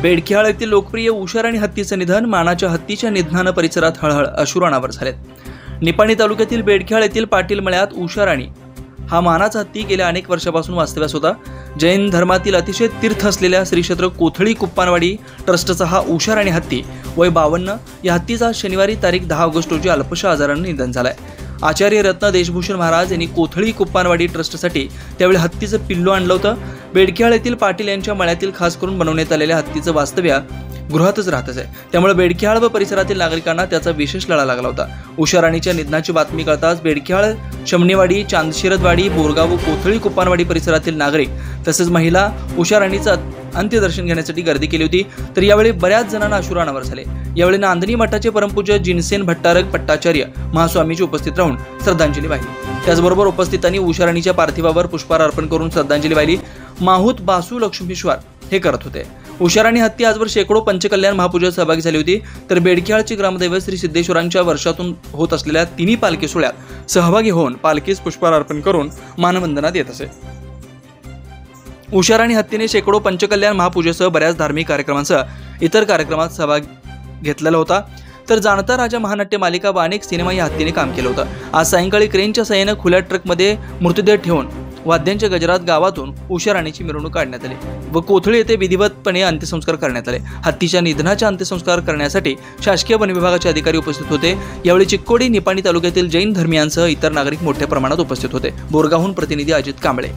बेडकियाळ येथील लोकप्रिय उशाराणी हत्तीचं निधन. मानाच्या हत्तीच्या निधनानं परिसरात हळहळ अश्रुराणावर झालेत. निपाणी तालुक्यातील बेडकियाळ येथील पाटील मळ्यात उशाराणी हा मानाचा हत्ती गेल्या अनेक वर्षापासून वास्तव्यास होता. जैन धर्मातील अतिशय तीर्थ असलेल्या श्री क्षेत्र कोथळी कुप्पानवाडी ट्रस्टचा हा उशाराणी हत्ती वय 52. या हत्तीचा शनिवारी तारीख 10 ऑगस्ट रोजी अल्पशा आजारानं निधन झालंय. आचार्य रत्न देशभूषण महाराज यांनी कोथळी कुप्पानवाडी ट्रस्टसाठी त्यावेळी हत्तीचं पिल्लू आणलं होतं. बेडकियाळ येथील पाटील यांच्या मळ्यातील खास करून बनवण्यात आलेल्या हत्तीचं वास्तव्य गृहातच राहतच आहे. त्यामुळे बेडकियाळ व परिसरातील नागरिकांना त्याचा विशेष लढा लागला होता. उशाराणीच्या निधनाची बातमी कळताच बेडकियाळ, शमनेवाडी, चांदशिरदवाडी, बोरगाव व कोथळी कुप्पानवाडी परिसरातील नागरिक तसेच महिला उशाराणीचं अंत्यदर्शन घेण्यासाठी गर्दी केली होती. तर यावेळी बऱ्याच जणांना अश्रुराणावर झाले. यावेळी नांदणी मठाचे परमपूज्य जिनसेन भट्टारक पट्टाचार्य महास्वामीची उपस्थित राहून श्रद्धांजली वाहिली. त्याचबरोबर उपस्थितांनी उशाराणीच्या पार्थिवावर पुष्पहार अर्पण करून श्रद्धांजली वाहिली. माहूत बासू लक्ष्मीश्वर हे करत होते. उशाराणी हत्ती आजवर शेकडो पंचकल्याण महापूजेत सहभागी झाली होती. तर बेडकियाळचे ग्रामदैवत श्री सिद्धेश्वरांच्या वर्षातून होत असलेल्या तिन्ही पालखी सोहळ्यात सहभागी होऊन पालखीस पुष्पहार अर्पण करून मानवंदना देत असे. उशाराणी हत्तीने शेकडो पंचकल्याण महापूजेसह बऱ्याच धार्मिक कार्यक्रमांसह इतर कार्यक्रमात सहभाग घेतलेला होता. तर जाणता राजा महानाट्य मालिका व अनेक सिनेमा या हत्तीने काम केलं होतं. आज सायंकाळी क्रेनच्या सहाय्यानं खुल्या ट्रकमध्ये मृतदेह ठेवून वाद्यांच्या गजरात गावातून उशाराणीची मिरवणूक काढण्यात आली व कोथळी येथे विधिवतपणे अंत्यसंस्कार करण्यात आले. हत्तीच्या निधनाच्या अंत्यसंस्कार करण्यासाठी शासकीय वन विभागाचे अधिकारी उपस्थित होते. यावेळी चिक्कोडी, निपाणी तालुक्यातील जैन धर्मीयांसह इतर नागरिक मोठ्या प्रमाणात उपस्थित होते. बोरगावहून प्रतिनिधी अजित कांबळे.